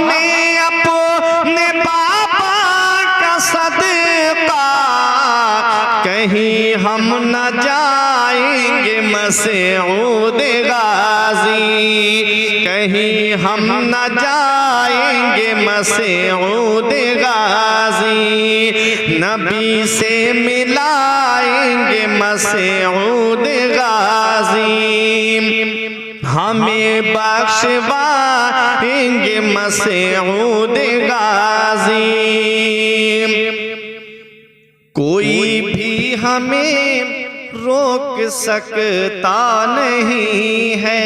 हमें अपने बाबा का सदका, कहीं हम न जाएंगे मसऊद गाजी, कहीं हम न जाएंगे मसऊद गाजी, नबी से मिलाएंगे मसऊद गाजी, हमें बख्शवाएंगे मसऊद गाजी। कोई भी हमें रोक सकता नहीं है।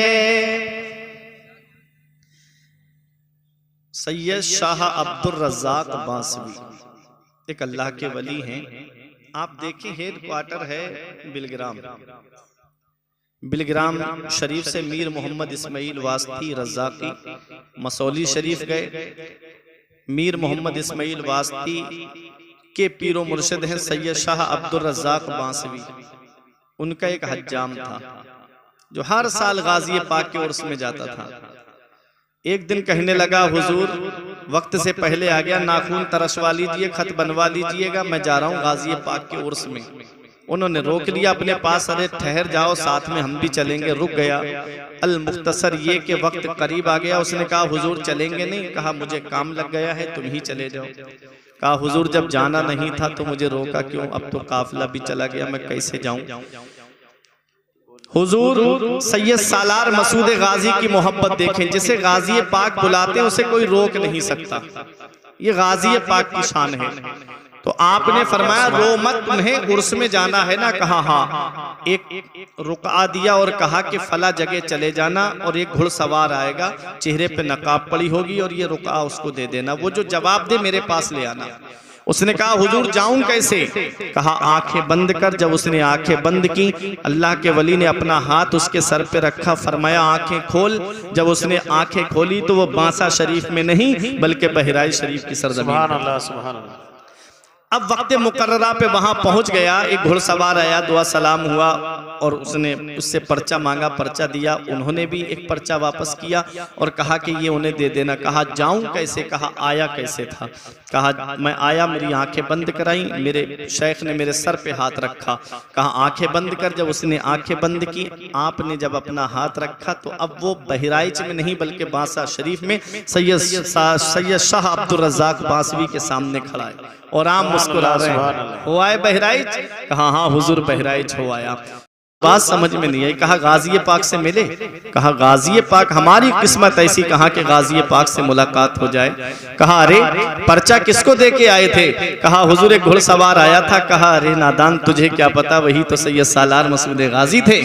सैयद शाह अब्दुल रज़्ज़ाक़ बांसवी एक अल्लाह के वली हैं। आप देखिए हेड क्वार्टर है बिलग्राम। बिलग्राम शरीफ से मीर मोहम्मद इस्माइल वास्ती रज़्ज़ाक़ी मसौली शरीफ गए। मीर मोहम्मद इस्माइल वास्ती के पीरो मुर्शिद हैं सैयद शाह अब्दुल रज़्ज़ाक़ बांसवी। उनका एक हज्जाम था जो हर साल गाजी पाक के उर्स में जाता था। एक दिन कहने लगा, हुजूर वक्त से पहले आ गया, नाखून तरशवा लीजिए, खत बनवा लीजिएगा, मैं जा रहा हूँ गाजी पाक के उर्स में। उन्होंने रोक लिया अपने पास, अरे ठहर जाओ, साथ में हम भी चलेंगे। रुक गया। अल मुख्तसर ये कि वक्त करीब आ गया। उसने कहा, हुजूर चलेंगे नहीं? कहा, मुझे काम लग गया है, तुम ही चले जाओ। कहा, हुजूर जब जाना नहीं था तो मुझे रोका क्यों? अब तो काफिला भी चला गया, मैं कैसे जाऊं? हुजूर सैयद सालार मसूद गाजी की मोहब्बत देखें। जिसे गाजी पाक बुलाते हैं उसे कोई रोक नहीं सकता। ये गाजी पाक की शान है। तो आपने फरमाया, रो मत, तुम्हें उर्स में जाना है ना? कहा हाँ। एक रुका दिया और कहा कि फला जगह चले जाना और एक घुड़सवार आएगा, चेहरे पे नकाब पड़ी होगी और ये रुका उसको दे देना, वो जो जवाब दे मेरे पास ले आना। उसने कहा, हुजूर जाऊं कैसे? कहा, आंखें बंद कर। जब उसने आंखें बंद की, अल्लाह के वली ने अपना हाथ उसके सर पे रखा, फरमाया आंखें खोल। जब उसने आंखें खोली तो वो बांसा शरीफ में नहीं बल्कि बहराइच शरीफ की सरजमीन। सुभान अल्लाह, सुभान अल्लाह। अब वक्त मुकर्ररा पे वहां पहुंच गया। एक घुड़सवार आया, दुआ सलाम हुआ और उसने उससे पर्चा मांगा, पर्चा दिया। उन्होंने भी एक पर्चा वापस किया और कहा कि ये उन्हें दे देना। कहा, जाऊं कैसे? कहा, आया कैसे था? कहा, मैं आया, मेरी आंखें बंद कराई, मेरे शेख ने मेरे सर पे हाथ रखा। कहा, आंखें बंद कर। जब उसने आंखें बंद की, आपने जब अपना हाथ रखा तो अब वो बहराइच में नहीं बल्कि बांसा शरीफ में सैयद शाह अब्दुल रज़्ज़ाक़ बांसवी के सामने खड़ा है और आम मुस्कुरा रहे हैं। हो आए बहराइच? कहा, हाँ हुजूर बहराइच हो आया। बात समझ में नहीं आई। कहा, गाजी पाक से मिले? कहा, गाजी पाक, हमारी किस्मत ऐसी कहा कि गाजी पाक से मुलाकात हो जाए। कहा, अरे पर्चा किसको दे के आए थे? कहा, हुजूर एक घुड़सवार आया था। कहा, अरे नादान, तुझे क्या पता, वही तो सैयद सालार मसूद गाजी थे।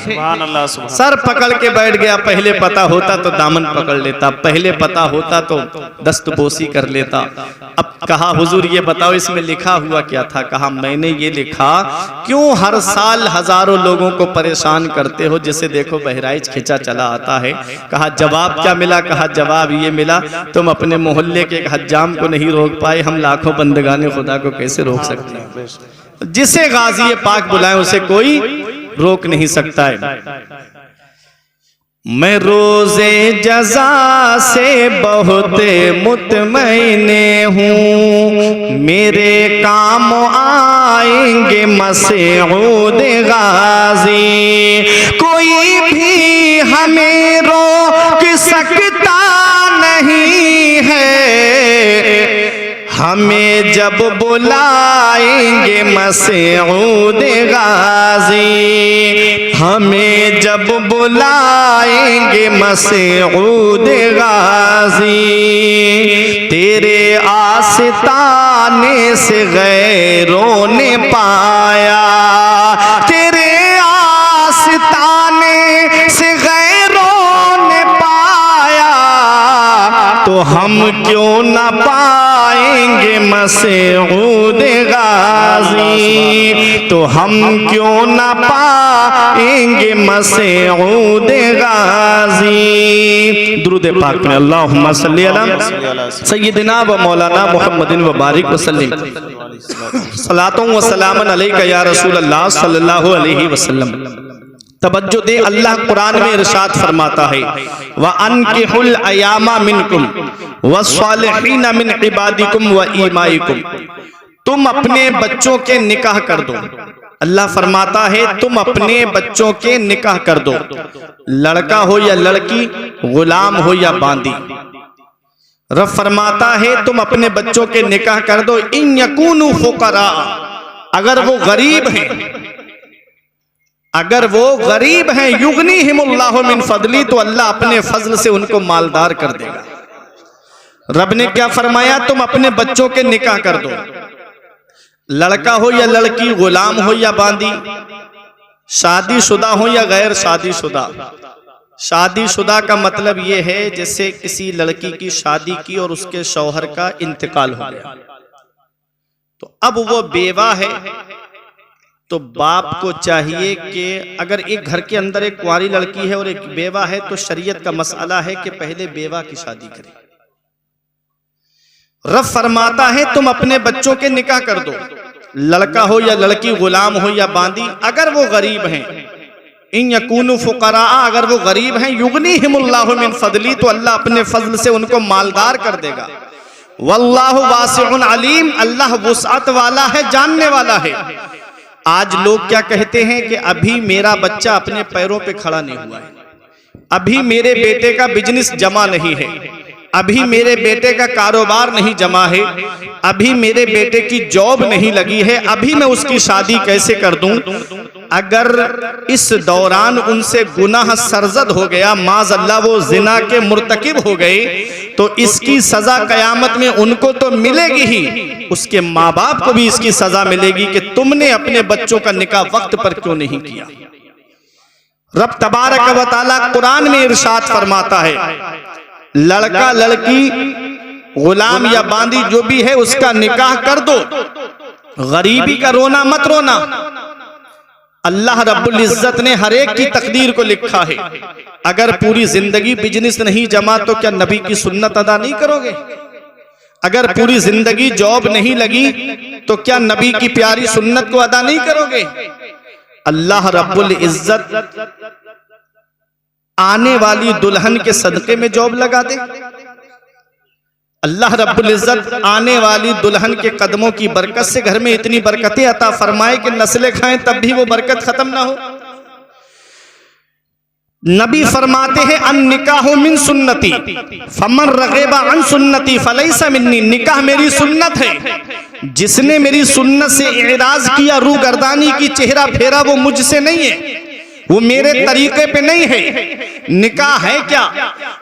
सर पकड़ के बैठ गया। पहले पता होता तो दामन पकड़ लेता, पहले पता होता तो दस्तबोसी कर लेता। अब कहा, हुजूर ये बताओ इसमें लिखा हुआ क्या था? कहा, मैंने ये लिखा, क्यों हर साल हजारों लोगों को परेशान करते हो, जिसे देखो बहराइच खिंचा चला आता है। कहा, जवाब क्या मिला? कहा, जवाब ये मिला, तुम अपने मोहल्ले के एक हज्जाम को नहीं रोक पाए, हम लाखों बंदगाने खुदा को कैसे रोक सकते हैं? जिसे गाजी पाक बुलाए उसे कोई रोक नहीं सकता है। मैं रोज़े जज़ा से बहुत मुतमईने हूँ, मेरे काम आएंगे मसऊद गाजी, कोई भी हमें रोक सकता नहीं है, हमें जब बुलाएंगे मसऊद गाजी, हमें जब बुलाएंगे मसऊद गाजी, तेरे आस्ताने से गैरों ने पाया, तेरे आस्ताने से गैरों ने पाया, तो हम क्यों न पाएंगे मसऊद गाजी, तो हम क्यों न पाएंगे मसऊद गाजी। दुरूद पाक में अल्लाहुम्मा सल्ली अला सय्यिदिना व मौलाना मुहम्मदिन व बारिक वसल्लम, सलातों व सलामन अलैका या रसूल अल्लाह सल्लल्लाहु अलैहि वसल्लम। तवज्जो दे, अल्लाह कुरान में इरशाद फरमाता है व अनकिहुल अयामा मिनकुम वस्सालिहीना मिन इबादिकुम व इमाइकुम, तुम अपने बच्चों के निकाह कर दो। अल्लाह फरमाता है तुम अपने बच्चों के निकाह कर दो, लड़का हो या लड़की, गुलाम हो या बांदी। रब फरमाता है तुम अपने बच्चों के निकाह कर दो, इन यकूनु फुकरा, अगर वो गरीब हैं, अगर वो गरीब हैं, युगनीहिमुल्लाहु मिन फदली, तो अल्लाह अपने फजल से उनको मालदार कर देगा। रब ने क्या फरमाया, तुम अपने बच्चों के निकाह कर दो, लड़का हो या लड़की, गुलाम हो या बांदी, शादीशुदा हो या गैर शादीशुदा। शादीशुदा का मतलब यह है जैसे किसी लड़की की शादी की और उसके शौहर का इंतकाल हो गया, तो अब वो बेवा है, तो बाप को चाहिए कि अगर एक घर के अंदर एक कुंवारी लड़की है और एक बेवा है, तो शरीयत का मसला है कि पहले बेवा की शादी करे। रब फरमाता है तुम अपने बच्चों के निकाह कर दो, लड़का हो या लड़की, गुलाम हो या बांदी, अगर वो गरीब हैं, इन यकूनु फुकरा, अगर वो गरीब हैं, युगनीहिमुल्लाहु मिन फदली, तो अल्लाह अपने फजल से उनको मालदार कर देगा। वल्लाहु वासिउन अलीम, अल्लाह वुसअत वाला है, जानने वाला है। आज लोग क्या कहते हैं कि अभी मेरा बच्चा अपने पैरों पे खड़ा नहीं हुआ है, अभी मेरे बेटे का बिजनेस जमा नहीं है, अभी मेरे बेटे का कारोबार नहीं जमा है, अभी मेरे बेटे की जॉब नहीं लगी है, अभी मैं उसकी शादी कैसे कर दूं। अगर इस दौरान उनसे गुनाह सरजद हो गया, माज़अल्लाह वो जिना के मुर्तकिब हो गए, तो इसकी सजा कयामत में उनको तो मिलेगी ही, उसके माँ बाप को भी इसकी सजा मिलेगी कि तुमने अपने बच्चों का निकाह वक्त पर क्यों नहीं किया। रब तबारक व तआला कुरान में इरशाद फरमाता है लड़का लड़की, गुलाम या बांदी जो भी है, उसका निकाह कर दो, गरीबी का रोना मत रोना। अल्लाह रब्बुल इज्जत ने हर एक की तकदीर को लिखा है। अगर पूरी जिंदगी बिजनेस नहीं जमा तो क्या नबी की सुन्नत अदा नहीं करोगे? अगर पूरी जिंदगी जॉब नहीं लगी तो क्या नबी की प्यारी सुन्नत को अदा नहीं करोगे? अल्लाह रब्बुल इज्जत आने वाली दुल्हन के सदके में जॉब लगा दे। अल्लाह रब्बुल इज्जत आने वाली दुल्हन के कदमों की बरकत से घर में इतनी बरकतें अता फरमाए कि नस्लें खाएं तब भी वो बरकत खत्म ना हो। नबी फरमाते हैं अन निकाहु मिन सुन्नती फमन रगेबा अन सुन्नती फलैसा मिन्नी, निकाह मेरी सुन्नत है, जिसने मेरी सुन्नत से इराज किया, रूगर्दानी की, चेहरा फेरा, वो मुझसे नहीं है, वो मेरे तरीके पे नहीं है। निकाह है क्या?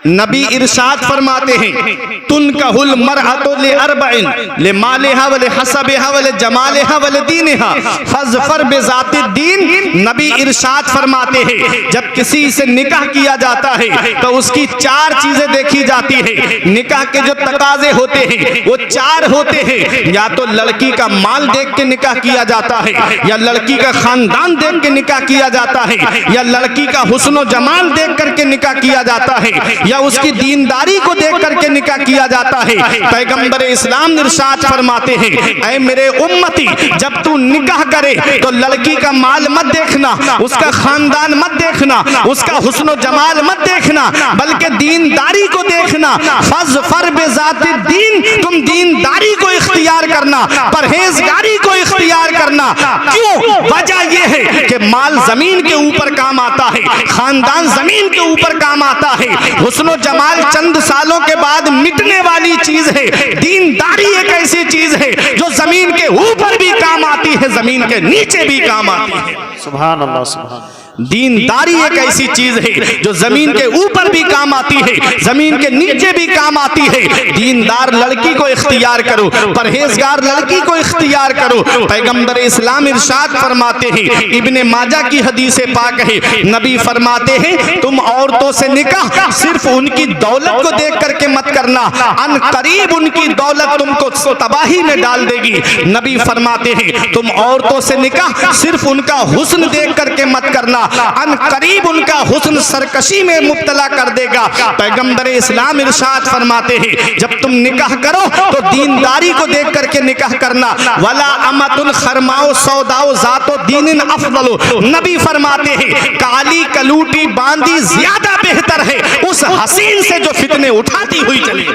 नबी इरशाद फरमाते हैं तुनकाहुल मरअतु ले अरबइन ले मालिहा व ले हसबिहा व ले जमालिहा व ले दीनिहा फज़फर बिज़ाति दीन। नबी इरशाद फरमाते हैं जब किसी से निकाह किया जाता है तो उसकी चार चीजें देखी जाती है। निकाह के जो तकाजे होते हैं वो चार होते हैं, या तो लड़की का माल देख के निकाह किया जाता है, या लड़की का खानदान देख के निकाह किया जाता है, या लड़की का हुस्न जमाल देख करके निकाह किया जाता है, या उसकी दीनदारी को देख करके निकाह किया जाता है। पैगंबर इस्लाम इरशाद फरमाते हैं ऐ मेरे उम्मती, जब तू निकाह करे तो लड़की का माल मत देखना, उसका खानदान मत देखना, उसका हुस्न जमाल मत देखना, बल्कि दीनदारी को देखना। फज़फर बिज़ाति दीन, तुम दीनदारी को इख्तियार करना, परहेजगारी को इख्तियार करना। क्यों? वजह यह है कि माल जमीन के ऊपर काम आता है, खानदान जमीन के ऊपर काम आता है, हुस्न जमाल चंद सालों के बाद मिटने वाली चीज है। दीनदारी एक ऐसी चीज है जो जमीन के ऊपर भी काम आती है, जमीन के नीचे भी काम आती है। सुभान अल्लाह, सुभान। दीनदारी एक ऐसी चीज है जो जमीन के ऊपर भी काम आती है, जमीन के नीचे भी काम आती है। दीनदार लड़की को इख्तियार करो, परहेजगार लड़की को इख्तियार करो। पैगंबर इस्लाम इरशाद फरमाते हैं, इब्ने माजा की हदीस पाक है, नबी फरमाते हैं तुम औरतों से निकाह सिर्फ उनकी दौलत को देख करके मत करना, अन करीब उनकी दौलत तुमको तबाही में डाल देगी। नबी फरमाते हैं तुम औरतों से निकाह सिर्फ उनका हुस्न देख करके मत करना, अन करीब उनका हुस्न सरकशी में मुब्तला कर देगा। पैगंबर इस्लाम इरशाद फरमाते हैं जब तुम निकाह करो तो दीनदारी को देख करके निकाह करना। वला अमतुन खरमाओ सौदाओ जातो दीनिन अफदलो, नबी फरमाते हैं काली कलूटी बांधी ज्यादा बेहतर है उस हसीन से जो फितने उठाती हुई चले।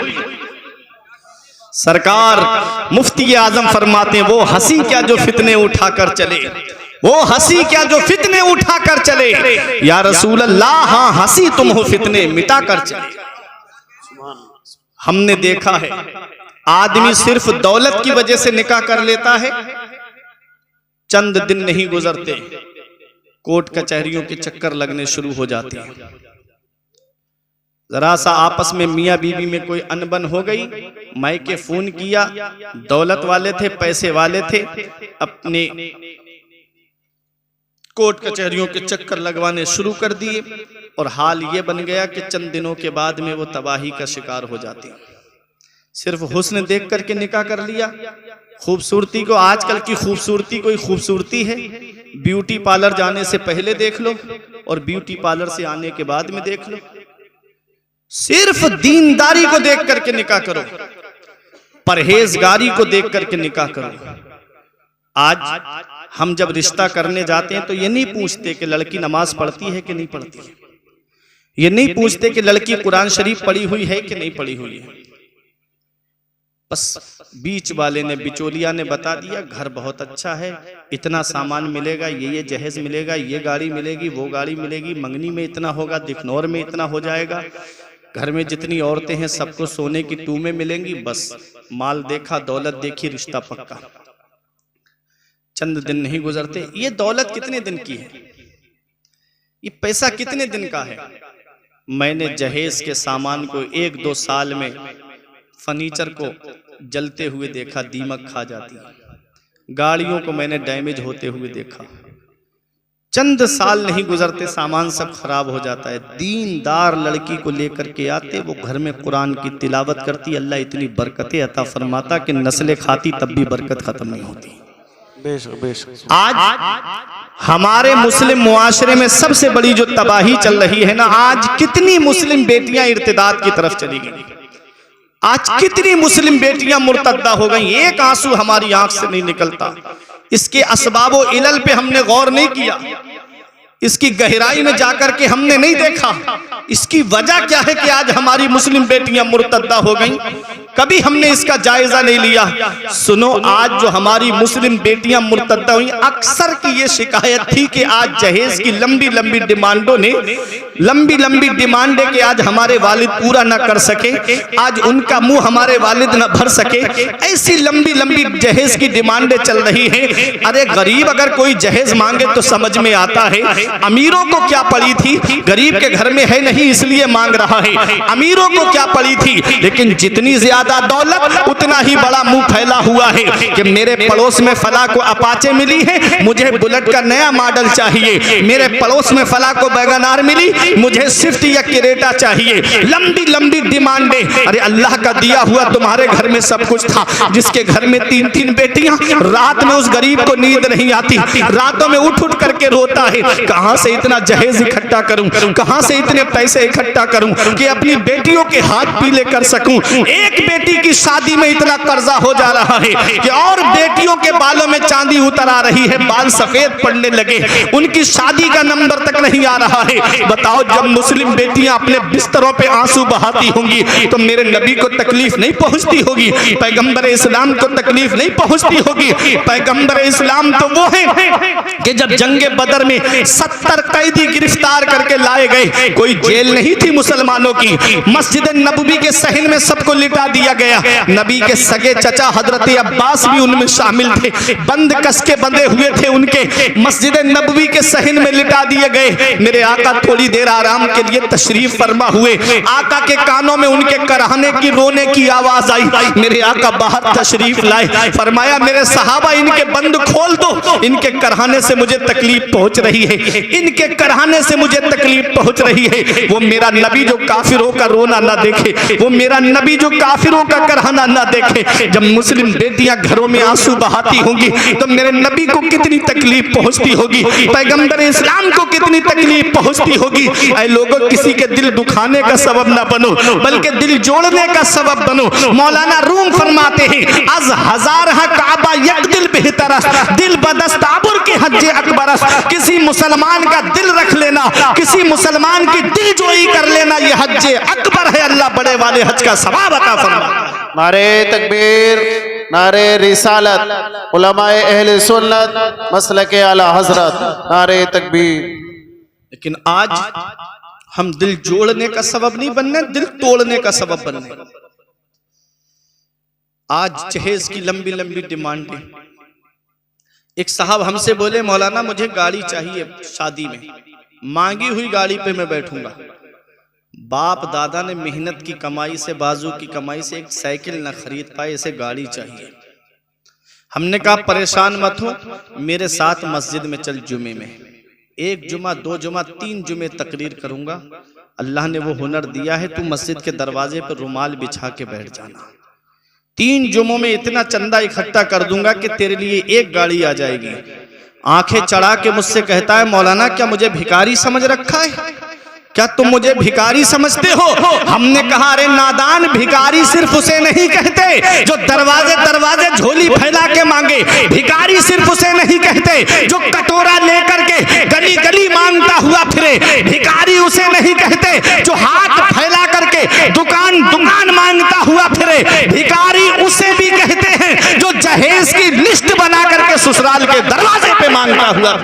सरकार मुफ्ती आजम फरमाते हैं वो हंसी क्या जो फितने उठाकर चले, वो हंसी क्या जो फितने उठाकर चले। या रसूल अल्लाह हाँ हंसी तुम हो फितने मिटा कर चले। हमने देखा है आदमी सिर्फ दौलत की वजह से निकाह कर लेता है, चंद दिन नहीं गुजरते कोर्ट कचहरियों के चक्कर लगने शुरू हो जाते हैं। जरा सा आपस में मियाँ बीवी में कोई अनबन हो गई, मायके फोन किया, दौलत वाले थे पैसे वाले थे, अपने कोर्ट कचहरियों के चक्कर लगवाने शुरू कर दिए और हाल ये बन गया कि चंद दिनों के बाद में वो तबाही का शिकार हो जाती है। सिर्फ हुस्न देख करके निकाह कर लिया। खूबसूरती को, आजकल की खूबसूरती कोई खूबसूरती है, ब्यूटी पार्लर जाने से पहले देख लो और ब्यूटी पार्लर से आने के बाद में देख लो। सिर्फ दीनदारी को देख करके निकाह करो, परहेजगारी को देख करके निकाह करो। आज हम जब रिश्ता करने जाते हैं तो ये नहीं पूछते कि लड़की नमाज पढ़ती है कि नहीं पढ़ती है, ये नहीं पूछते कि लड़की कुरान शरीफ पढ़ी हुई है कि नहीं पढ़ी हुई है। बस बीच वाले ने, बिचौलिया ने बता दिया घर बहुत अच्छा है, इतना सामान मिलेगा, ये जहेज मिलेगा, ये गाड़ी मिलेगी, वो गाड़ी मिलेगी, मंगनी में इतना होगा, दिखनौर में इतना हो जाएगा, घर में जितनी औरतें हैं सबको सोने की टूमें मिलेंगी। बस माल देखा, दौलत देखी, रिश्ता पक्का। चंद दिन नहीं गुजरते, ये दौलत कितने दिन की है, ये पैसा कितने दिन का है। मैंने जहेज के सामान को 1-2 साल में फर्नीचर को जलते हुए देखा, दीमक खा जाती है। गाड़ियों को मैंने डैमेज होते हुए देखा। चंद साल नहीं गुजरते सामान सब खराब हो जाता है। दीनदार लड़की को लेकर के आते, वो घर में कुरान की तिलावत करती, अल्लाह इतनी बरकतें अता फरमाता कि नस्लें खाती तब भी बरकत खत्म नहीं होती। आज हमारे मुस्लिम मुआशरे में सबसे बड़ी जो तबाही चल रही है ना, आज कितनी मुस्लिम बेटियां इर्तिदाद की तरफ चली गई, आज कितनी मुस्लिम बेटियां मुर्तद्दा हो गई, एक आंसू हमारी आंख से नहीं निकलता। इसके असबाबो इलल पे हमने गौर नहीं किया, इसकी गहराई में जाकर के हमने नहीं देखा इसकी वजह क्या है कि आज हमारी मुस्लिम बेटियां मुर्तद्दा हो गई। कभी हमने इसका जायजा नहीं लिया। सुनो, आज जो हमारी मुस्लिम बेटियां मुर्तद्दा हुई, अक्सर की ये शिकायत थी कि आज जहेज की लंबी लंबी डिमांडों ने, लंबी लंबी डिमांडें कि आज हमारे वालिद पूरा ना कर सके, आज उनका मुंह हमारे वालिद ना भर सके, ऐसी लंबी लंबी जहेज की डिमांडें चल रही हैं। अरे गरीब अगर कोई जहेज मांगे तो समझ में आता है, अमीरों को क्या पड़ी थी, गरीब के घर में है नहीं इसलिए मांग रहा है, अमीरों को क्या पड़ी थी। लेकिन जितनी ज्यादा दौलत उतना ही बड़ा मुंह फैला हुआ है कि मेरे पड़ोस में फला को अपाचे मिली है, मुझे बुलेट का नया मॉडल चाहिए, मेरे पड़ोस में फला को वैगनार मिली, मुझे स्विफ्ट या क्रेटा चाहिए। लंबी लंबी डिमांडें। अरे अल्लाह का दिया हुआ तुम्हारे घर में सब कुछ था, जिसके घर में 3-3 बेटियां, रात में उस गरीब को नींद नहीं आती, रातों में उठ उठ करके रोता है, कहां से इतना जहेज इकट्ठा करूं, कहां से इतने पैसे इकट्ठा करूं कि अपनी बेटियों के हाथ पीले कर सकूं। एक बेटी की शादी में इतना कर्जा हो जा रहा है कि और बेटियों के बालों में चांदी उतर आ रही है, बाल सफेद पड़ने लगे, उनकी शादी का नंबर तक नहीं आ रहा है। बताओ, जब मुस्लिम बेटियां अपने बिस्तरों पे आंसू बहाती होंगी तो मेरे नबी को तकलीफ नहीं पहुंचती होगी, पैगंबर इस्लाम को तकलीफ नहीं पहुंचती होगी। पैगंबर इस्लाम तो वो है कि जब जंगे बदर में 70 कैदी गिरफ्तार करके लाए गए, कोई जेल नहीं थी मुसलमानों की, मस्जिद नबवी के सहन में सबको लिटा दिया गया। नबी के सगे चचा हजरत अब्बास भी उनमें शामिल थे, बंद कस के बंधे हुए थे, उनके मस्जिद नबवी के सहन में लिटा दिए गए। मेरे आका थोड़ी देर आराम के लिए तशरीफ फरमा हुए, आका के कानों में उनके कराहने की, रोने की आवाज आई। मेरे आका बाहर तशरीफ लाए, फरमाया मेरे सहाबा इनके बंद खोल दो, इनके कराहने से मुझे तकलीफ पहुंच रही है, इनके कराहने से मुझे तकलीफ पहुंच रही है। वो मेरा नबी जो काफिरों का रोना ना देखे, वो मेरा नबी जो काफिरों काफिरों का करहना ना देखे। जब मुस्लिम बेटियां घरों में आंसू बहाती होंगी तो मेरे नबी को कितनी तकलीफ पहुंचती होगी, पैगंबर इस्लाम को कितनी तकलीफ पहुंचती होगी। ऐ लोगों, किसी के दिल दुखाने का सबब ना बनो, बल्कि दिल जोड़ने का सबब बनो। मौलाना रूम फरमाते हैं, अज हजार काबा यक दिल बेहतर, दिल बदस्ताबुर के हज अकबर। किसी मुसलमान का दिल रख लेना, किसी मुसलमान की दिल जोई कर लेना, ये हज अकबर है। अल्लाह बड़े वाले हज का सवाब अता फरमाए। नारे तकबीर, नारे रिसालत, उलमाए अहले सुन्नत, मसलके आला हजरत, नारे तकबीर। लेकिन आज हम दिल जोड़ने का सबब नहीं बनने, दिल तोड़ने का सबब बनने। आज जहेज की लंबी लंबी डिमांडें। एक साहब हमसे बोले, मौलाना मुझे गाड़ी चाहिए शादी में, मांगी हुई गाड़ी पे मैं बैठूंगा। बाप दादा ने मेहनत की कमाई से, बाजू की कमाई से एक साइकिल ना खरीद पाए, इसे गाड़ी चाहिए। हमने कहा परेशान मत हो, मेरे साथ मस्जिद में चल जुमे में। एक जुमा, दो जुमा, 3 जुमे तकरीर करूंगा। अल्लाह ने वो हुनर दिया है, तू मस्जिद के दरवाजे पर रुमाल बिछा के बैठ जाना। 3 जुमों में इतना चंदा इकट्ठा कर दूंगा कि तेरे लिए एक गाड़ी आ जाएगी। आंखें चढ़ा के मुझसे कहता है, मौलाना क्या मुझे भिखारी समझ रखा है? क्या तुम मुझे भिखारी समझते हो? हमने कहा, अरे नादान, भिखारी सिर्फ उसे नहीं कहते जो दरवाजे दरवाजे झोली फैला के मांगे। भिखारी सिर्फ उसे नहीं कहते जो कटोरा लेकर के गली गली मांगता हुआ फिरे। भिखारी उसे नहीं कहते जो हाथ फैला करके दुकान दुकान मांगता हुआ फिरे। भिखारी उसे भी कहते हैं जो जहेज की लिस्ट बना करके ससुराल के दरवाजे पे मांगता हुआ।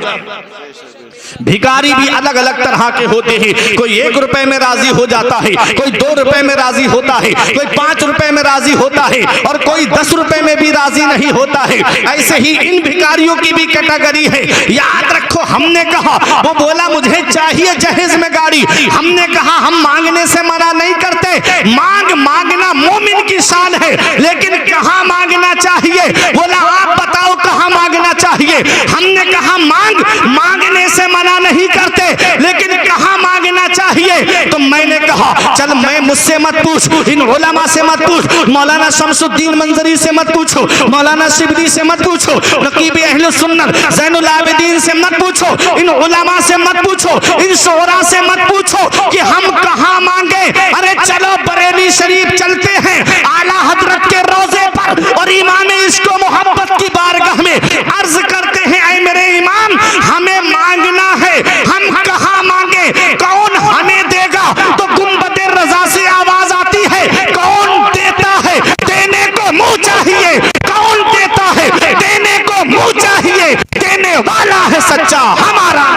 भिखारी भी अलग अलग तरह के होते हैं। कोई 1 रुपए में राजी हो जाता है, कोई 2 रुपए में राजी होता है, कोई 5 रुपए में राजी होता है, और कोई 10 रुपए में भी राजी नहीं होता है। ऐसे ही इन भिखारियों की भी कैटेगरी है। याद रखो, हमने कहा, वो बोला मुझे चाहिए जहेज में गाड़ी। हमने कहा हम मांगने से मना नहीं करते, मांगना मोमिन की शान है, लेकिन कहाँ मांगना चाहिए? बोला आप बताओ कहाँ मांगना चाहिए? हमने कहा मांगने से मना नहीं करते, लेकिन कहां मांगना चाहिए? तो मैंने कहा चल मैं मुझसे मत पूछ, इन उलमा से मत पूछ, मौलाना शमसुद्दीन मंजरी से मत पूछो, मौलाना शिबली से मत पूछो, नकीब अहले सुन्नत ज़ैनुल आबिदीन से मत पूछो, इन उलमा से मत पूछो, इन शोरा से मत पूछो कि हम कहां मांगे। अरे चलो बरेली शरीफ चलते हैं, आला हजरत के रोजे पर, और इमाम इश्क व मोहब्बत की बारगाह में अर्ज करते हैं, ऐ मेरे इमाम, हमें मांगना है, हम कहां मांगे? कौन हमें देगा? तो गुंबदे रजा से आवाज आती है, कौन देता है? देने को मुंह चाहिए। कौन देता है? देने को मुंह चाहिए। देने वाला है सच्चा हमारा।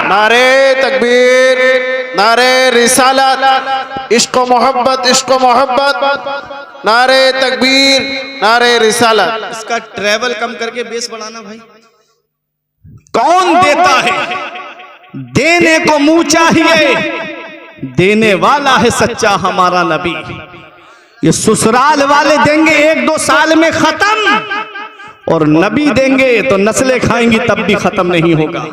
नारे तकबीर, नारे रिसालत, इश्क मोहब्बत, इश्क मोहब्बत, नारे तकबीर, नारे रिसालत। इसका ट्रेवल कम करके बेस बढ़ाना भाई। कौन देता है? देने को मुंह चाहिए, देने वाला है सच्चा हमारा नबी। ये ससुराल वाले देंगे 1-2 साल में खत्म, और नबी देंगे तो नस्लें खाएंगी तब भी खत्म नहीं होगा।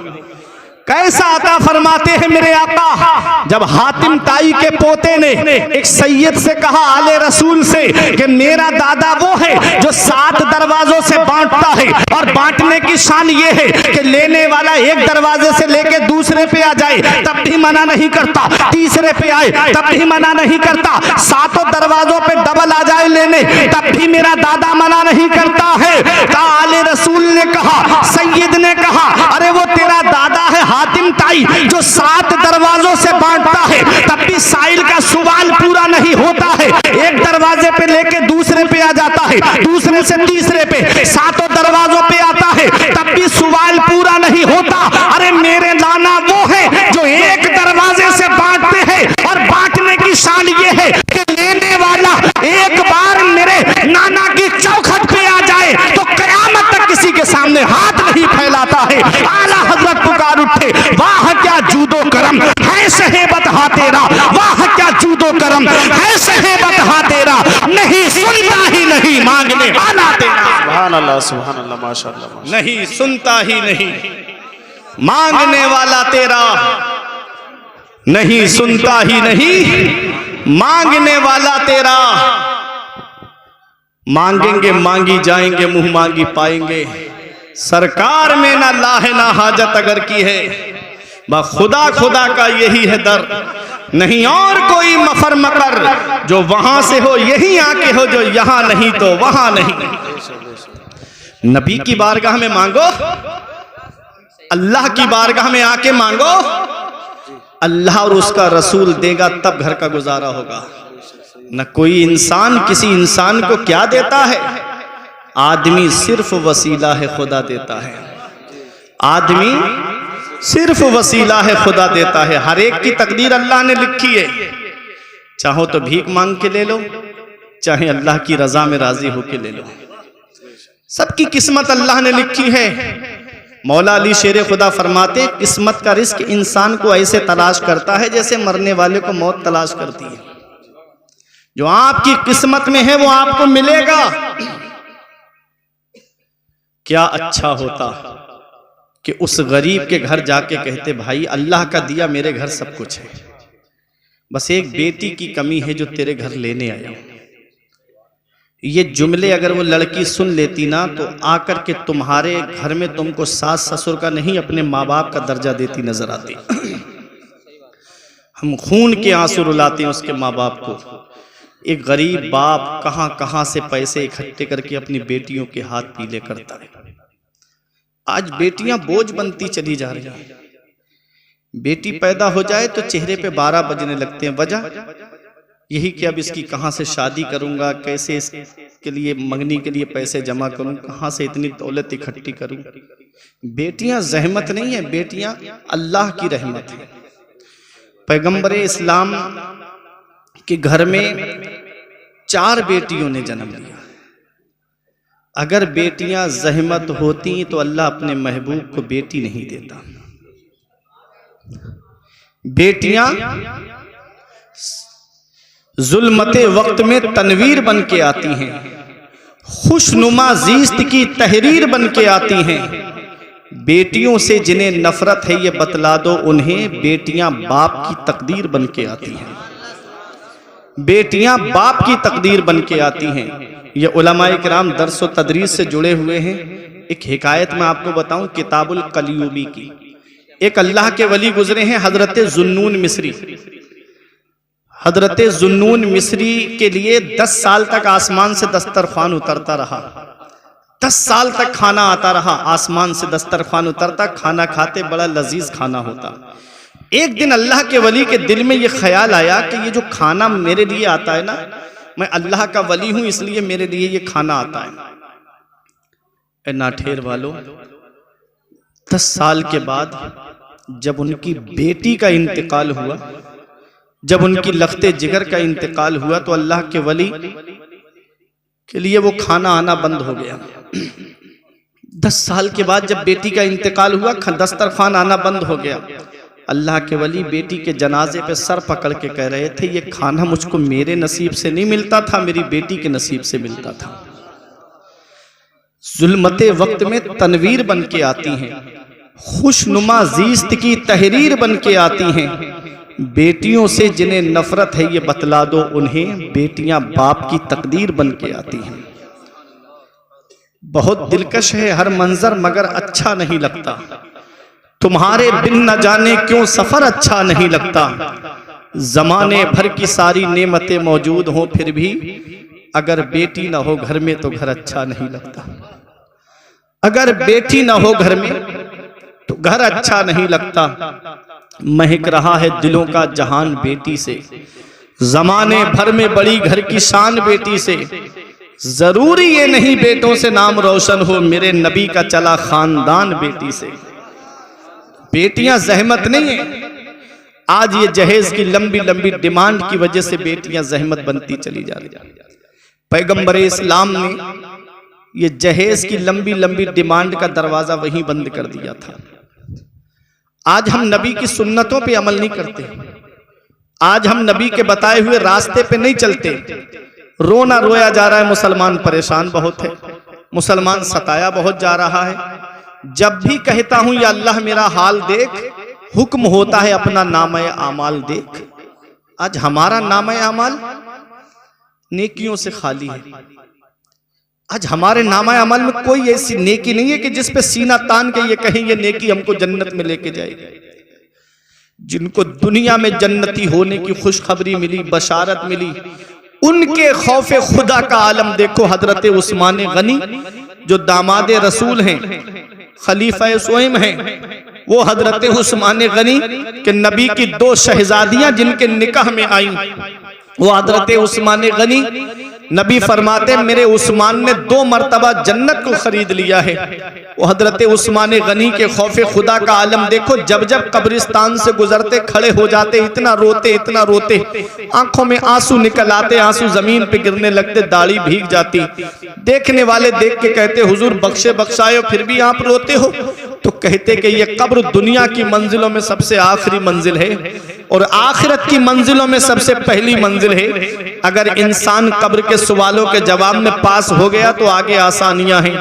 कैसा अता फरमाते हैं मेरे आका। जब हातिम ताई के पोते ने एक सैयद से कहा, आले रसूल से, कि मेरा दादा वो है जो 7 दरवाजों से बांटता है, और बांटने की शान ये है कि लेने वाला एक दरवाजे से लेके दूसरे पे आ जाए तब भी मना नहीं करता, तीसरे पे आए तब भी मना नहीं करता, 7 दरवाजों पे डबल आ जाए लेने तब भी मेरा दादा मना नहीं करता है। आले रसूल ने कहा, सैयद ने कहा, अरे वो तेरा दादा है हातिम ताई जो 7 दरवाजों से बांटता है, तब भी साइल का सवाल पूरा नहीं होता है। एक दरवाजे पे लेके दूसरे पे आ जाता है, दूसरे से तीसरे पे, 7 दरवाजों पे आता है, तब भी सवाल पूरा नहीं होता। अरे मेरे नाना वो है जो एक दरवाजे से बांटते हैं, और बांटने की शान ये है कि लेने वाला एक बार मेरे नाना की चौखट पे आ जाए तो कयामत तक किसी के सामने हाथ नहीं फैलाता है। आला हजरत पुकार उठे, वाह क्या जूदो करम है सहेबत हा तेरा, वाह क्या जूदो करम है सहेबत हा तेरा, नहीं सुनता ही नहीं मांगने वाला तेरा। सुभान अल्लाह, सुभान अल्लाह, माशाअल्लाह। नहीं सुनता ही नहीं मांगने वाला तेरा, नहीं सुनता ही नहीं मांगने वाला तेरा। मांगेंगे मांगी जाएंगे, मुंह मांगी पाएंगे। सरकार में ना लाहे ना हाजत अगर की है, बस खुदा खुदा का यही है दर, नहीं और कोई मफर मकर। जो वहां से हो यही आके हो, जो यहां नहीं तो वहां नहीं। नबी की बारगाह में मांगो, अल्लाह की बारगाह में आके मांगो, अल्लाह और उसका रसूल देगा, तब घर का गुजारा होगा। न कोई इंसान किसी इंसान को क्या देता है, आदमी सिर्फ वसीला है, खुदा देता है। आदमी सिर्फ वसीला है, खुदा देता है। हर एक की तकदीर अल्लाह ने लिखी है, चाहो तो भीख मांग के ले लो, चाहे अल्लाह की रजा में राजी होके ले लो। सबकी किस्मत अल्लाह ने लिखी है। मौला अली शेर खुदा फरमाते, किस्मत का रिस्क इंसान को ऐसे तलाश करता है जैसे मरने वाले को मौत तलाश करती है। जो आपकी किस्मत में है वो आपको मिलेगा। क्या अच्छा होता कि उस गरीब के घर जाके कहते, भाई अल्लाह का दिया मेरे घर सब कुछ है, बस एक बेटी की कमी है जो तेरे घर लेने आया हूं। ये जुमले अगर वो लड़की सुन लेती ना, तो आकर के तुम्हारे घर में तुमको सास ससुर का नहीं, अपने माँ बाप का दर्जा देती नजर आती। हम खून के आंसू रुलाते हैं उसके माँ बाप को। एक गरीब बाप कहां कहां से पैसे इकट्ठे करके अपनी बेटियों के हाथ पीले करता है। आज बेटियां बोझ बनती चली जा रही हैं। बेटी पैदा हो जाए तो चेहरे पे 12 बजने लगते हैं। वजह यही कि अब इसकी कहां से शादी करूंगा, कैसे इसके लिए मंगनी के लिए पैसे जमा करूं, कहां से इतनी दौलत इकट्ठी करूं। बेटियां जहमत नहीं है, बेटियां अल्लाह की रहमत है। पैगंबर इस्लाम के घर में 4 बेटियों ने जन्म लिया। अगर बेटियां जहमत होती तो अल्लाह अपने महबूब को बेटी नहीं देता। बेटियां जुल्मते वक्त में तनवीर बन के आती हैं, खुशनुमा जीस्त की तहरीर बन के आती हैं। बेटियों से जिन्हें नफरत है ये बतला दो उन्हें, बेटियां बाप की तकदीर बन के आती हैं। बेटियां बाप की तकदीर बन के आती हैं। ये उलमाए किराम दर्स व तदरीस से जुड़े हुए हैं। एक हिकायत मैं आपको बताऊं किताबुल कलियूबी की। एक अल्लाह के वली गुजरे हैं, हजरत जुन्नून मिस्री। हजरत जुन्नून मिस्री के लिए 10 साल तक आसमान से दस्तरखान उतरता रहा। 10 साल तक खाना आता रहा, आसमान से दस्तरखान उतरता, खाना खाते, बड़ा लजीज खाना होता। एक दिन अल्लाह के वली के दिल में ये ख्याल आया कि ये जो खाना मेरे लिए आता है ना, मैं अल्लाह का वली हूं इसलिए मेरे लिए ये खाना आता है। ए नाठेर वालों, 10 साल के बाद जब उनकी बेटी का इंतकाल हुआ, जब उनकी लख्ते जिगर का इंतकाल हुआ, तो अल्लाह के वली के लिए वो खाना आना बंद हो गया। 10 साल के बाद जब बेटी का इंतकाल हुआ, दस्तरखान आना बंद हो गया। अल्लाह के वली बेटी के जनाजे पे सर पकड़ के कह रहे थे, ये खाना मुझको मेरे नसीब से नहीं मिलता था, मेरी बेटी के नसीब से मिलता था। जुल्मते वक्त में तनवीर बन के आती हैं, खुशनुमा जीस्त की तहरीर बन के आती हैं। बेटियों से जिन्हें नफरत है ये बतला दो उन्हें, बेटियां बाप की तकदीर बन के आती हैं। बहुत दिलकश है हर मंजर मगर अच्छा नहीं लगता। तुम्हारे बिन न जाने क्यों सफर अच्छा नहीं लगता। जमाने भर की सारी नेमतें मौजूद हों फिर भी अगर बेटी ना हो घर में तो घर अच्छा नहीं लगता। अगर बेटी ना हो घर में तो घर अच्छा नहीं लगता। महक रहा है दिलों का जहान बेटी से, जमाने भर में बड़ी घर की शान बेटी से। जरूरी ये नहीं बेटों से नाम रोशन हो, मेरे नबी का चला खानदान बेटी से। बेटियां जहमत नहीं है। आज ये जहेज की लंबी लंबी डिमांड की वजह से बेटियां जहमत बनती चली जा रही। पैगंबर इस्लाम ने ये जहेज की लंबी लंबी डिमांड का दरवाजा वहीं बंद कर दिया था। आज हम नबी की सुन्नतों पे अमल नहीं करते। आज हम नबी के बताए हुए रास्ते पे नहीं चलते। रोना रोया जा रहा है, मुसलमान परेशान बहुत है, मुसलमान सताया बहुत जा रहा है। जब भी कहता हूं या अल्लाह मेरा हाल देख, हुक्म होता है अपना नामे आमाल देख। आज हमारा नामे आमाल नेकियों से खाली है। आज हमारे नामा अमल में कोई ऐसी नेकी नहीं है कि जिस पे सीना तान के ये कहें ये नेकी हमको जन्नत में लेके जाएगी। जिनको दुनिया में जन्नती होने की खुशखबरी मिली, बशारत मिली, उनके खौफे खुदा का आलम देखो। हजरत उस्मान गनी जो दामादे रसूल हैं, खलीफा स्वयं हैं, वो हजरत उस्मान गनी के नबी की 2 शहजादियां जिनके निकाह में आई, वो हजरत उस्मान गनी नबी फरमाते मेरे उस्मान ने 2 मरतबा जन्नत को खरीद लिया है। वो हजरत उस्मान गनी के खौफे खुदा का आलम देखो। जब जब कब्रिस्तान से गुजरते खड़े हो जाते, इतना रोते, आंखों में आंसू निकल आते, आंसू जमीन पे गिरने लगते, दाढ़ी भीग जाती। देखने वाले देख के कहते हुजूर बख्शे बख्शाए फिर भी आप रोते हो? तो कहते कि ये कब्र दुनिया की मंजिलों में सबसे आखिरी मंजिल है और आखिरत की मंजिलों में सबसे पहली मंजिल है। अगर इंसान कब्र के सवालों के जवाब में पास हो गया तो आगे आसानियां हैं,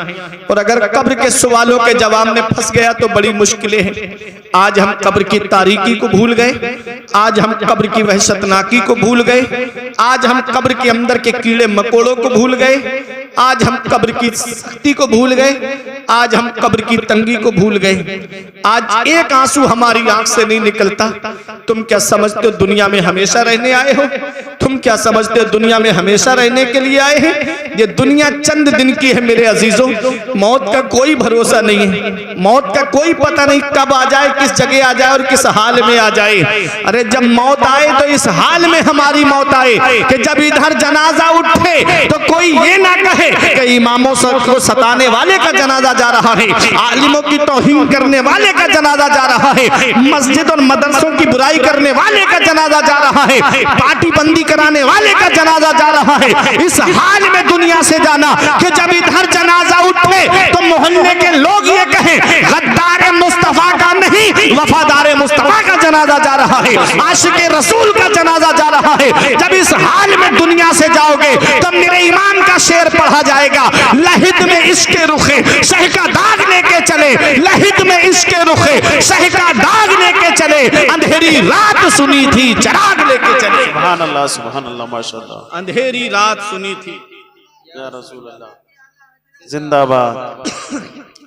और अगर कब्र के सवालों के जवाब में फंस गया तो बड़ी मुश्किलें हैं। आज हम कब्र की तारीकी को भूल गए, आज हम कब्र की वहशतनाकी को भूल गए, आज हम कब्र के अंदर के कीड़े मकोड़ों को भूल गए, आज हम कब्र की सख्ती को भूल गए, आज हम कब्र की तंगी को भूल गए। आज एक आंसू हमारी आंख से नहीं निकलता। तुम क्या समझते हो दुनिया में हमेशा रहने आए हो? तुम क्या समझते हो दुनिया में हमेशा रहने के लिए आए हैं? ये दुनिया चंद दिन की है मेरे अजीजों। मौत का कोई भरोसा नहीं है, मौत का कोई पता नहीं कब आ जाए, किस जगह आ जाए और किस हाल में आ जाए। अरे जब मौत आए तो इस हाल में हमारी मौत आए कि जब इधर जनाजा उठे तो कोई ये ना कहे कि इमामों को सताने वाले का जनाजा जा रहा है, आलिमों की तौहीन करने वाले का जनाजा जा रहा है, मस्जिद और मदरसों की बुराई करने वाले का जनाजा जा रहा है, पार्टी बंदी कराने वाले का जनाजा जा रहा है। इस हाल में दुनिया से जाना कि जब इधर जनाजा उठे तो मोहल्ले के लोग ये कहें गद्दार मुस्तफा का नहीं, वफादार मुस्तफा का जनाजा जा रहा है, आशिके रसूल का जनाजा जा रहा है। जब इस हाल में दुनिया से जाओगे तब मेरे इमाम का शेर पढ़ा जाएगा, लहिद में इसके रुखे शह का दाग लेके चले, लहिद में इसके रुखे शह का दाग लेके चले, अंधेरी रात सुनी थी चिराग लेके चले। सुभान अल्लाह, सुभान अल्लाह, माशाअल्लाह। अंधेरी रात सुनी थी, या रसूल अल्लाह, जिंदाबाद।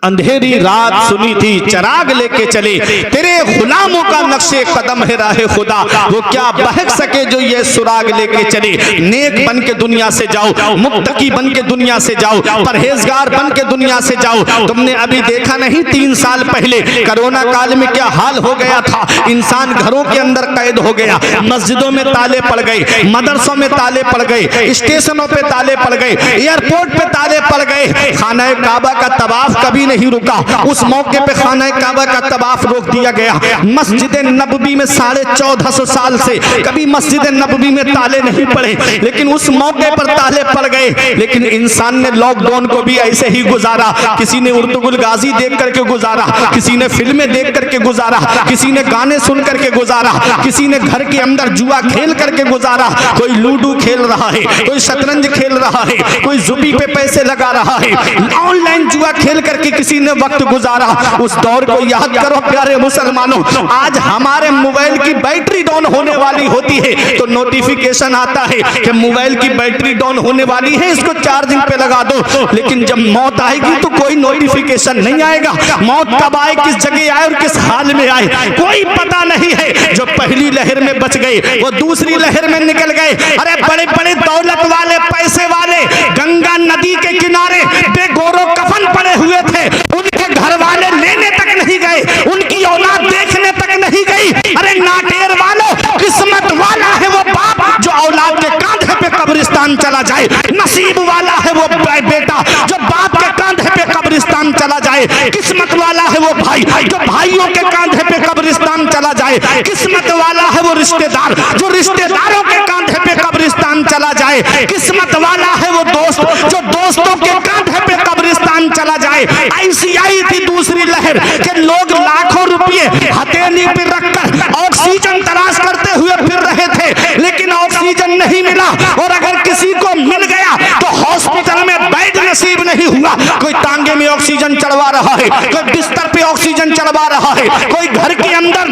अंधेरी रात सुनी थी चिराग लेके चले, तेरे गुलामों का नक्शे कदम है राहे खुदा, वो क्या बहक सके जो ये सुराग लेके चले। नेक बन के दुनिया से जाओ, मुत्तकी बन के दुनिया से जाओ, परहेजगार बन के दुनिया से जाओ। तुमने अभी देखा नहीं 3 साल पहले कोरोना काल में क्या हाल हो गया था? इंसान घरों के अंदर कैद हो गया, मस्जिदों में ताले पड़ गए, मदरसों में ताले पड़ गए, स्टेशनों पे ताले पड़ गए, एयरपोर्ट पे ताले पड़ गए। खाना काबा का तवाफ कभी नहीं रुका, उस मौके पे खाना काबा का तवाफ रोक दिया गया। मस्जिद नबवी में 1450 साल से कभी मस्जिद नबवी में ताले नहीं पड़े, लेकिन उस मौके पर ताले पड़ गए। लेकिन इंसान ने लॉकडाउन को भी ऐसे ही गुजारा। किसी ने उर्दुगुल गाजी देख करके गुजारा, किसी ने फिल्में देख करके गुजारा, किसी ने गाने सुन करके गुजारा, किसी ने घर के अंदर जुआ खेल करके गुजारा। कोई लूडो खेल रहा है, कोई शतरंज खेल रहा है, कोई जुबी पे पैसे लगा रहा है, ऑनलाइन जुआ खेल करके किसी ने वक्त गुजारा। उस दौर को याद करो प्यारे मुसलमानों। आज हमारे मोबाइल की बैटरी डाउन होने वाली होती है तो नोटिफिकेशन आता है कि मोबाइल की बैटरी डाउन होने वाली है, इसको चार्जिंग पे लगा दो। लेकिन जब मौत आएगी तो कोई नोटिफिकेशन नहीं आएगा। मौत कब आए, किस जगह आए और किस हाल में आए, कोई पता नहीं है। जो पहली लहर में बच गए वो दूसरी लहर में निकल गए। अरे बड़े बड़े दौलत वाले, पैसे वाले गंगा नदी के किनारे बेगोरो कफन पड़े हुए थे, उनके घर वाले लेने तक नहीं गए, उनकी औलाद देखने तक नहीं गई। अरे नाटेर वालों, किस्मत वाला है वो बाप जो औलाद के कांधे पे कब्रिस्तान चला जाए, नसीब वाला है वो बेटा जो बाप के कांधे पे कब्रिस्तान चला जाए, किस्मत वाला है वो भाई जो भाइयों के कांधे पे कब्रिस्तान चला जाए, किस्मत वाला है वो रिश्तेदार जो रिश्तेदारों के कांधे पे कब्रिस्तान चला जाए, किस्मत वाला है वो दोस्त जो दोस्तों के कांधे पे कब्रिस्तान चला जाए। ऐसी आई थी दूसरी लहर के लोग लाखों रुपए हथेली पे रखकर ऑक्सीजन तलाश करते हुए फिर रहे थे, लेकिन ऑक्सीजन नहीं मिला। और अगर किसी को मिल गया तो हॉस्पिटल में बेड नसीब नहीं हुआ। कोई टांगे में ऑक्सीजन चढ़वा रहा है, कोई बिस्तर पे ऑक्सीजन चढ़वा रहा है, कोई घर के अंदर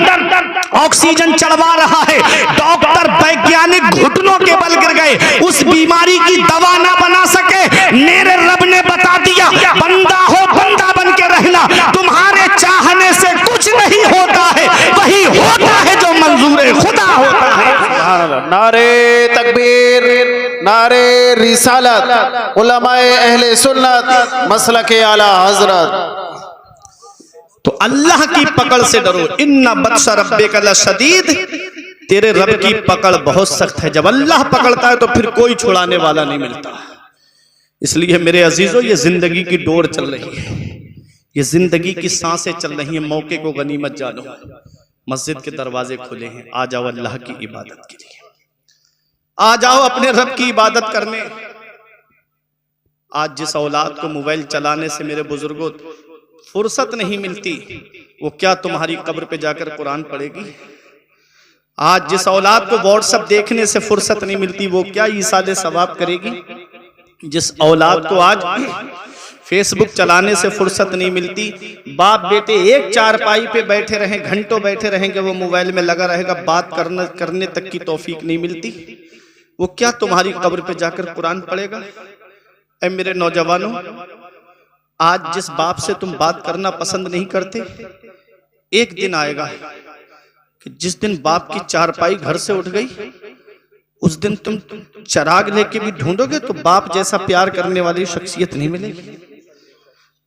ऑक्सीजन चढ़वा रहा है। डॉक्टर वैज्ञानिक घुटनों के बल गिर गए, उस बीमारी की दवा ना बना सके, मेरे रब ने नारे तकबीर, नारे रिसालत, उलमाए अहले सुन्नत मसलके आला हजरत। तो अल्लाह की पकड़ से डरो। इन्ना बत्सा रब्बिका लशदीद, तेरे रब की पकड़ बहुत सख्त है। जब अल्लाह पकड़ता है तो फिर कोई छुड़ाने वाला नहीं मिलता। इसलिए मेरे अजीजों, ये जिंदगी की डोर चल रही है, ये जिंदगी की सांसें चल रही हैं। मौके को गनीमत जानो। मस्जिद के दरवाजे खुले हैं, आ जाओ अल्लाह की इबादत के लिए, आ जाओ अपने रब की इबादत करने। आज जिस औलाद को मोबाइल चलाने से मेरे बुजुर्गों फुर्सत नहीं मिलती, वो क्या तुम्हारी कब्र पे जाकर कुरान पढ़ेगी? आज जिस औलाद को व्हाट्सएप देखने से फुर्सत नहीं मिलती, वो क्या ईसाले सवाब करेगी? जिस औलाद को आज फेसबुक चलाने से फुर्सत नहीं मिलती, बाप बेटे एक चारपाई पे बैठे रहें, घंटों बैठे रहेंगे, वो मोबाइल में लगा रहेगा, बात करने तक की तौफीक नहीं मिलती, वो क्या तुम्हारी कब्र पे जाकर कुरान पढ़ेगा? ऐ मेरे नौजवानों, आज जिस बाप से तुम बात करना पसंद नहीं करते, एक दिन आएगा कि जिस दिन बाप की चारपाई घर से उठ गई, उस दिन तुम चिराग लेके भी ढूंढोगे तो बाप जैसा प्यार करने वाली शख्सियत नहीं मिलेगी,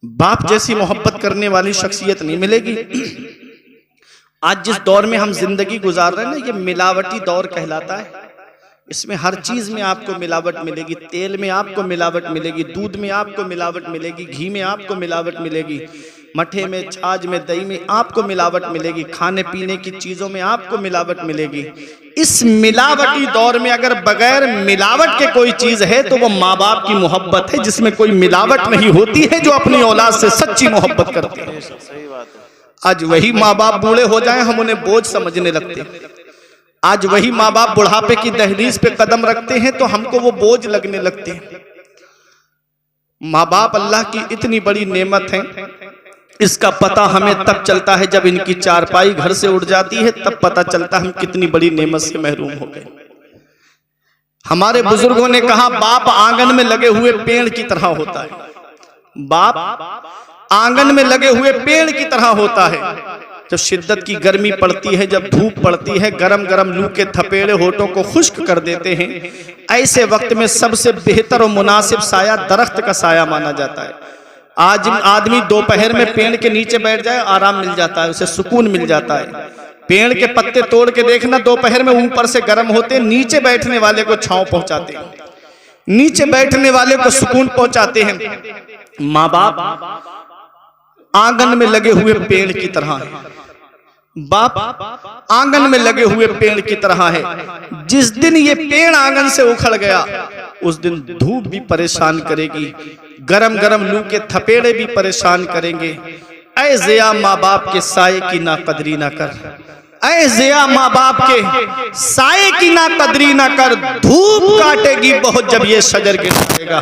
बाप जैसी मोहब्बत करने वाली शख्सियत नहीं मिलेगी। आज जिस दौर में हम जिंदगी गुजार रहे हैं ना, ये मिलावटी दौर कहलाता है। इसमें हर चीज में आपको मिलावट मिलेगी। तेल में आपको मिलावट मिलेगी, दूध में आपको मिलावट मिलेगी, घी में आपको मिलावट मिलेगी, मठे में, छाछ में, दही में आपको मिलावट मिलेगी, खाने पीने की चीजों में आपको मिलावट मिलेगी। इस मिलावटी दौर में अगर बगैर मिलावट के कोई चीज है तो वो माँ बाप की मोहब्बत है, जिसमें कोई मिलावट नहीं होती है, जो अपनी औलाद से सच्ची मोहब्बत करते हैं। आज वही माँ बाप बूढ़े हो जाएं, हम उन्हें बोझ समझने लगते हैं। आज वही माँ बाप बुढ़ापे की दहलीज पे कदम रखते हैं तो हमको वो बोझ लगने लगते हैं। माँ बाप अल्लाह की इतनी बड़ी नेमत है, इसका पता हमें तब चलता है जब इनकी चारपाई घर से उड़ जाती है, तब पता चलता है हम कितनी बड़ी नेमत से महरूम हो गए। हमारे बुजुर्गों ने कहा, बाप आंगन में लगे हुए पेड़ की तरह होता है। बाप आंगन में लगे हुए पेड़ की तरह होता है। जब शिद्दत की गर्मी पड़ती है, जब धूप पड़ती है, गरम गरम लू के थपेड़े होठों को खुश्क कर देते हैं, ऐसे वक्त में सबसे बेहतर और मुनासिब साया दरख्त का साया माना जाता है। आज आदमी दोपहर में पेड़ के नीचे बैठ जाए, आराम मिल जाता है, उसे सुकून मिल जाता है। पेड़ के पत्ते तोड़ के देखना, दोपहर में ऊपर से गर्म होते, नीचे बैठने वाले को छांव पहुंचाते हैं, नीचे बैठने वाले को सुकून पहुंचाते हैं। माँ बाप आंगन में लगे हुए पेड़ की तरह है। बाप आंगन में लगे हुए पेड़ की तरह है। जिस दिन ये पेड़ आंगन से उखड़ गया, उस दिन धूप भी परेशान करेगी, गरम गरम लू के थपेड़े भी परेशान करेंगे। ऐ ज़िया माँ बाप के साये की ना कदरी ना कर, ऐ ज़िया माँ बाप के साये की ना कदरी ना कर, धूप काटेगी बहुत जब ये शजर गिरेगा।